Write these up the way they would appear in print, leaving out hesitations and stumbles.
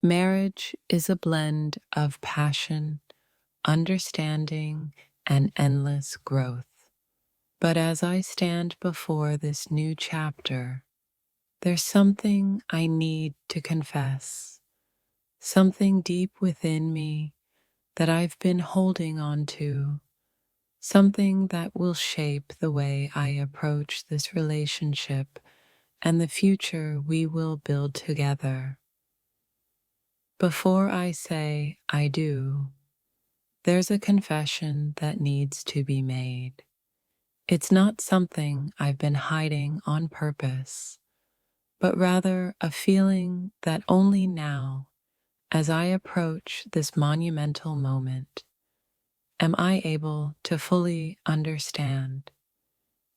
Marriage is a blend of passion, understanding, and endless growth. But as I stand before this new chapter, there's something I need to confess, something deep within me that I've been holding on to, something that will shape the way I approach this relationship and the future we will build together. Before I say I do, there's a confession that needs to be made. It's not something I've been hiding on purpose, but rather a feeling that only now, as I approach this monumental moment, am I able to fully understand.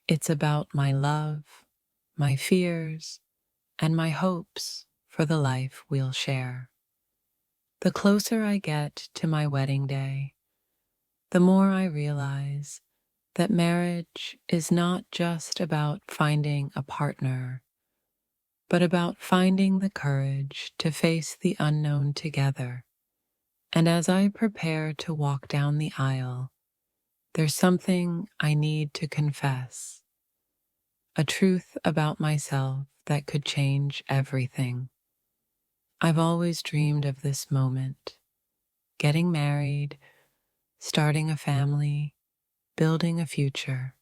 It's about my love, my fears, and my hopes for the life we'll share. The closer I get to my wedding day, the more I realize that marriage is not just about finding a partner, but about finding the courage to face the unknown together. And as I prepare to walk down the aisle, there's something I need to confess, a truth about myself that could change everything. I've always dreamed of this moment, getting married, starting a family, building a future.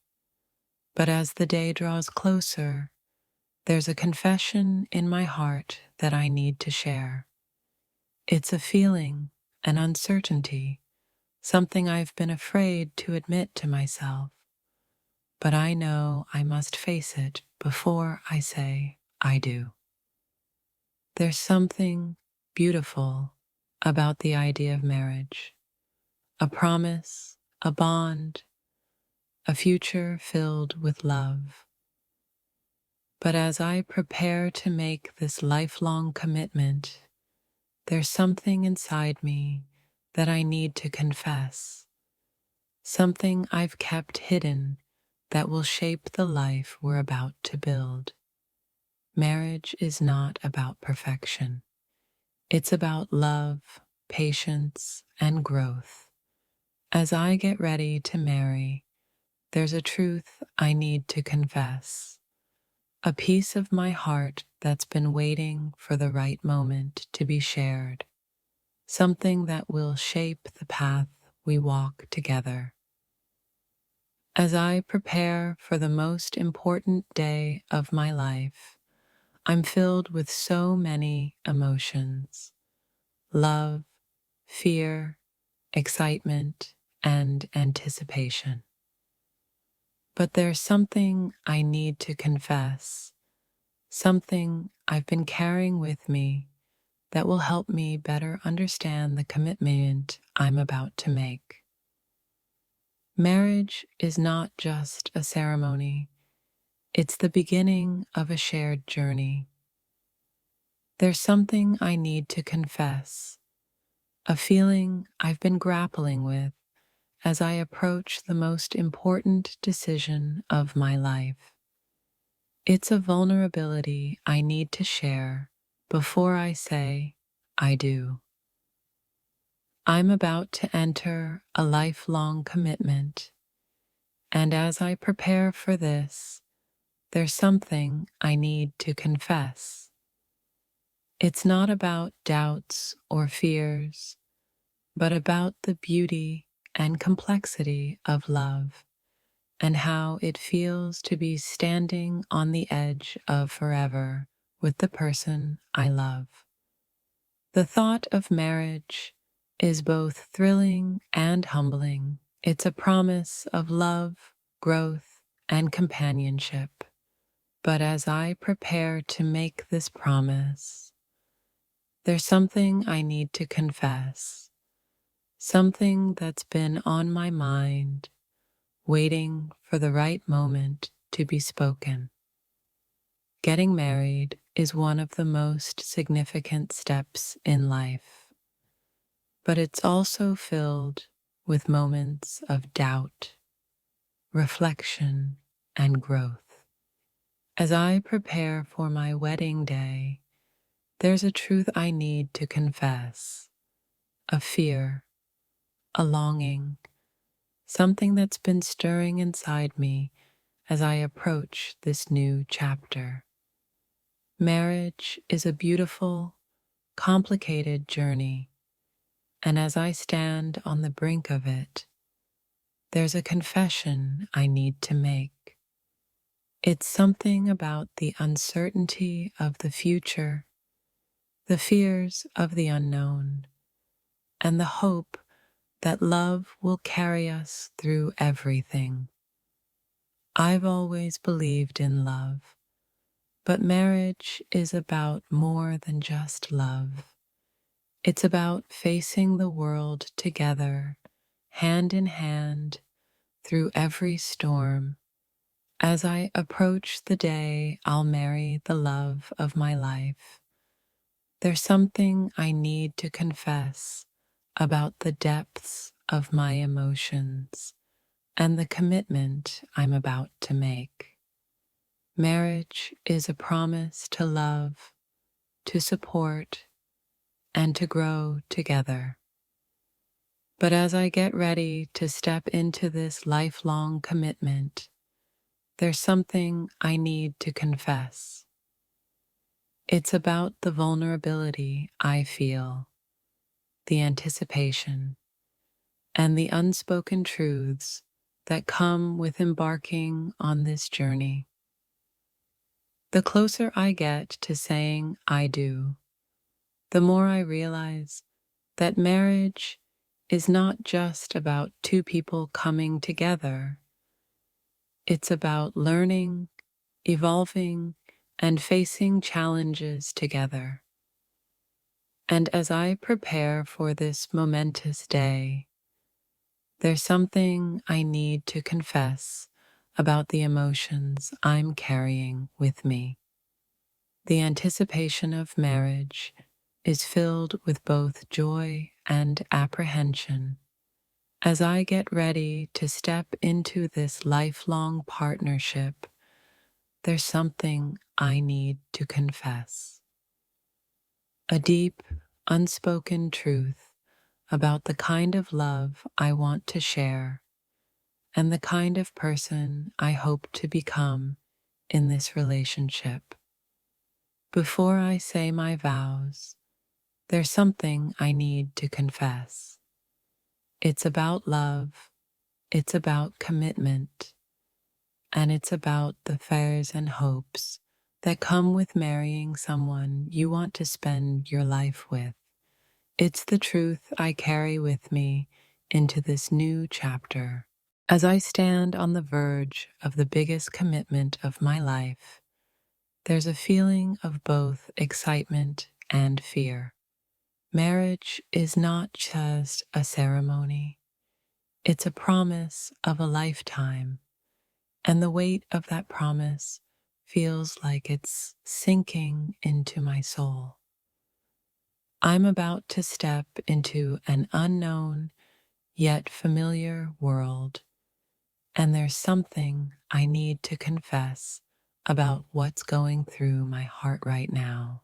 But as the day draws closer, there's a confession in my heart that I need to share. It's a feeling, an uncertainty, something I've been afraid to admit to myself. But I know I must face it before I say I do. There's something beautiful about the idea of marriage, a promise, a bond, a future filled with love. But as I prepare to make this lifelong commitment, there's something inside me that I need to confess, something I've kept hidden that will shape the life we're about to build. Marriage is not about perfection. It's about love, patience, and growth. As I get ready to marry, there's a truth I need to confess, a piece of my heart that's been waiting for the right moment to be shared, something that will shape the path we walk together. As I prepare for the most important day of my life, I'm filled with so many emotions: love, fear, excitement, and anticipation. But there's something I need to confess, something I've been carrying with me that will help me better understand the commitment I'm about to make. Marriage is not just a ceremony, it's the beginning of a shared journey. There's something I need to confess, a feeling I've been grappling with as I approach the most important decision of my life. It's a vulnerability I need to share before I say I do. I'm about to enter a lifelong commitment, and as I prepare for this, there's something I need to confess. It's not about doubts or fears, but about the beauty and complexity of love and how it feels to be standing on the edge of forever with the person I love. The thought of marriage is both thrilling and humbling. It's a promise of love, growth, and companionship. But as I prepare to make this promise, there's something I need to confess, something that's been on my mind, waiting for the right moment to be spoken. Getting married is one of the most significant steps in life, but it's also filled with moments of doubt, reflection, and growth. As I prepare for my wedding day, There's a truth I need to confess, a fear, a longing, something that's been stirring inside me as I approach this new chapter. Marriage is a beautiful, complicated journey, and as I stand on the brink of it, there's a confession I need to make. It's something about the uncertainty of the future, the fears of the unknown, and the hope that love will carry us through everything. I've always believed in love, but marriage is about more than just love. It's about facing the world together, hand in hand, through every storm. As I approach the day I'll marry the love of my life, there's something I need to confess about the depths of my emotions and the commitment I'm about to make. Marriage is a promise to love, to support, and to grow together. But as I get ready to step into this lifelong commitment, there's something I need to confess. It's about the vulnerability I feel, the anticipation, and the unspoken truths that come with embarking on this journey. The closer I get to saying I do, the more I realize that marriage is not just about two people coming together. It's about learning, evolving, and facing challenges together. And as I prepare for this momentous day, there's something I need to confess about the emotions I'm carrying with me. The anticipation of marriage is filled with both joy and apprehension. As I get ready to step into this lifelong partnership, there's something I need to confess. A deep, unspoken truth about the kind of love I want to share and the kind of person I hope to become in this relationship. Before I say my vows, there's something I need to confess. It's about love, it's about commitment, and it's about the fears and hopes that come with marrying someone you want to spend your life with. It's the truth I carry with me into this new chapter. As I stand on the verge of the biggest commitment of my life, there's a feeling of both excitement and fear. Marriage is not just a ceremony, it's a promise of a lifetime, and the weight of that promise feels like it's sinking into my soul. I'm about to step into an unknown yet familiar world, and there's something I need to confess about what's going through my heart right now.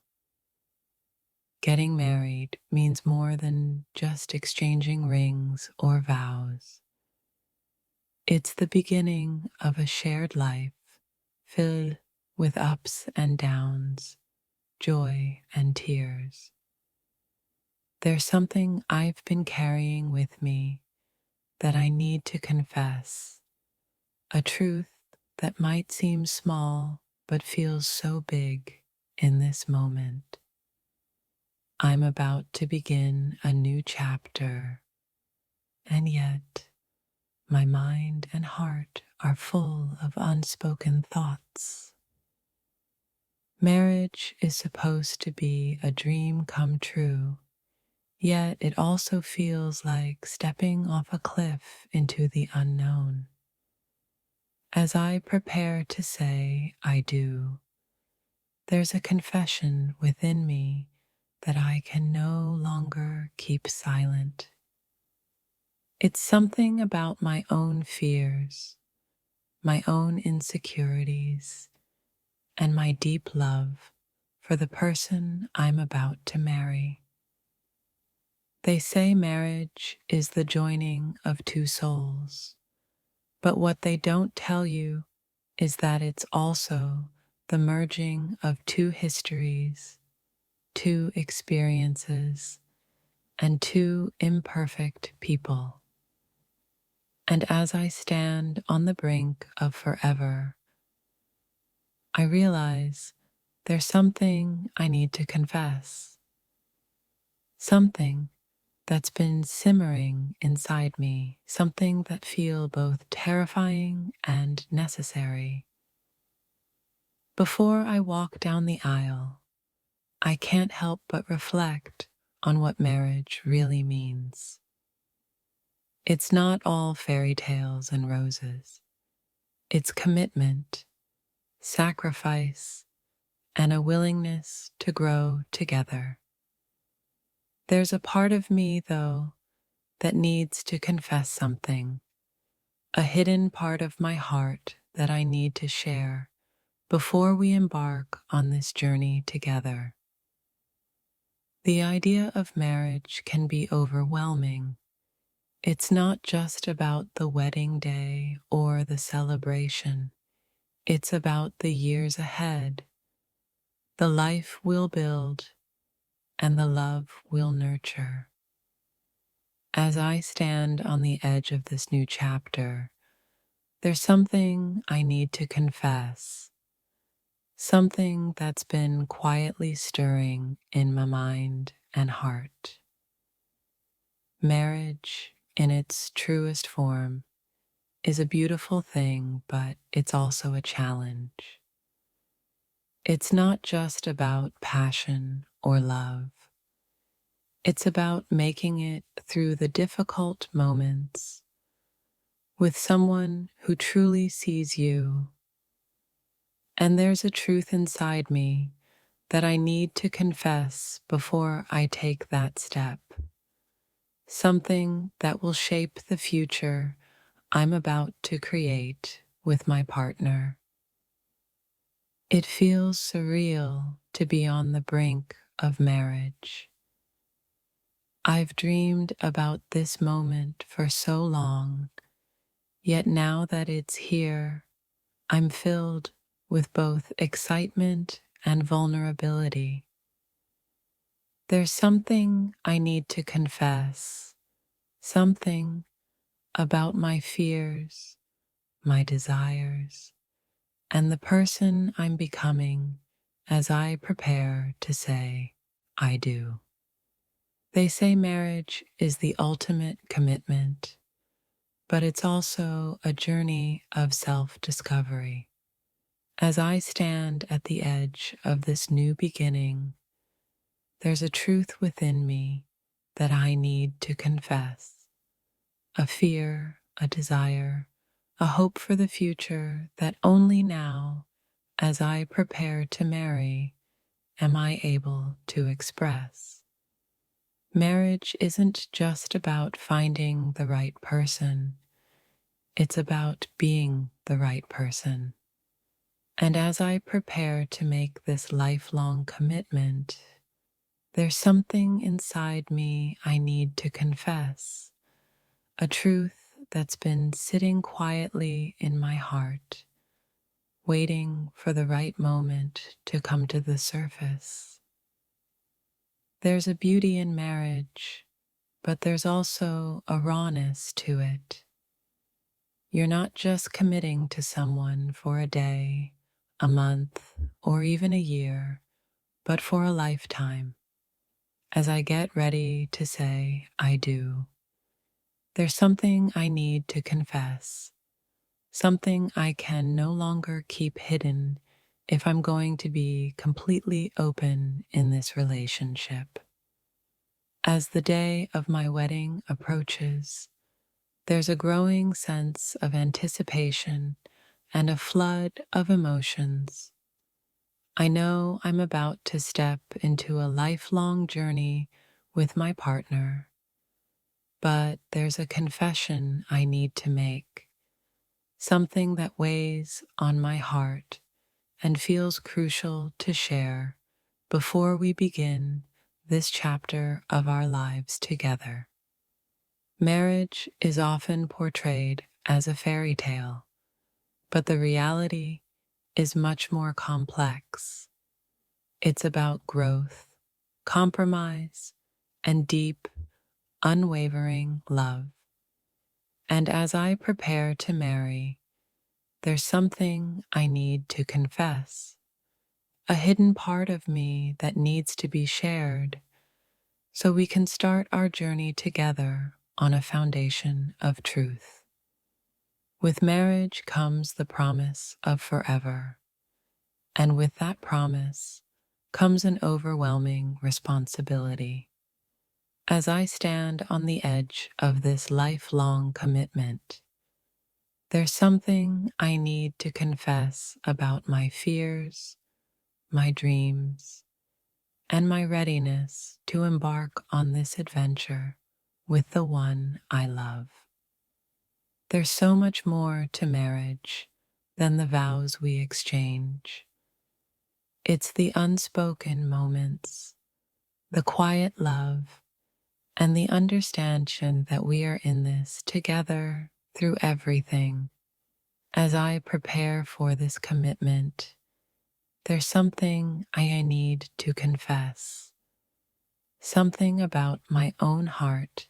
Getting married means more than just exchanging rings or vows. It's the beginning of a shared life filled with ups and downs, joy and tears. There's something I've been carrying with me that I need to confess, a truth that might seem small but feels so big in this moment. I'm about to begin a new chapter, and yet my mind and heart are full of unspoken thoughts. Marriage is supposed to be a dream come true, yet it also feels like stepping off a cliff into the unknown. As I prepare to say I do, there's a confession within me that I can no longer keep silent. It's something about my own fears, my own insecurities, and my deep love for the person I'm about to marry. They say marriage is the joining of two souls, but what they don't tell you is that it's also the merging of two histories, two experiences, and two imperfect people. And as I stand on the brink of forever, I realize there's something I need to confess, something that's been simmering inside me, something that feels both terrifying and necessary. Before I walk down the aisle, I can't help but reflect on what marriage really means. It's not all fairy tales and roses. It's commitment, sacrifice, and a willingness to grow together. There's a part of me, though, that needs to confess something, a hidden part of my heart that I need to share before we embark on this journey together. The idea of marriage can be overwhelming. It's not just about the wedding day or the celebration. It's about the years ahead, the life we'll build, and the love we'll nurture. As I stand on the edge of this new chapter, there's something I need to confess, something that's been quietly stirring in my mind and heart. Marriage, in its truest form, is a beautiful thing, but it's also a challenge. It's not just about passion or love. It's about making it through the difficult moments with someone who truly sees you. And there's a truth inside me that I need to confess before I take that step. Something that will shape the future I'm about to create with my partner. It feels surreal to be on the brink of marriage. I've dreamed about this moment for so long, yet now that it's here, I'm filled with both excitement and vulnerability. There's something I need to confess, something about my fears, my desires, and the person I'm becoming as I prepare to say, I do. They say marriage is the ultimate commitment, but it's also a journey of self-discovery. As I stand at the edge of this new beginning, there's a truth within me that I need to confess, a fear, a desire, a hope for the future that only now, as I prepare to marry, am I able to express. Marriage isn't just about finding the right person, it's about being the right person. And as I prepare to make this lifelong commitment, there's something inside me I need to confess, a truth that's been sitting quietly in my heart, waiting for the right moment to come to the surface. There's a beauty in marriage, but there's also a rawness to it. You're not just committing to someone for a day, a month, or even a year, but for a lifetime. As I get ready to say, I do, there's something I need to confess, something I can no longer keep hidden if I'm going to be completely open in this relationship. As the day of my wedding approaches, there's a growing sense of anticipation and a flood of emotions. I know I'm about to step into a lifelong journey with my partner, but there's a confession I need to make, something that weighs on my heart and feels crucial to share before we begin this chapter of our lives together. Marriage is often portrayed as a fairy tale, but the reality is much more complex. It's about growth, compromise, and deep, unwavering love. And as I prepare to marry, there's something I need to confess, a hidden part of me that needs to be shared so we can start our journey together on a foundation of truth. With marriage comes the promise of forever, and with that promise comes an overwhelming responsibility. As I stand on the edge of this lifelong commitment, there's something I need to confess about my fears, my dreams, and my readiness to embark on this adventure with the one I love. There's so much more to marriage than the vows we exchange. It's the unspoken moments, the quiet love, and the understanding that we are in this together through everything. As I prepare for this commitment, there's something I need to confess, something about my own heart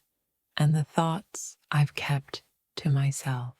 and the thoughts I've kept to myself.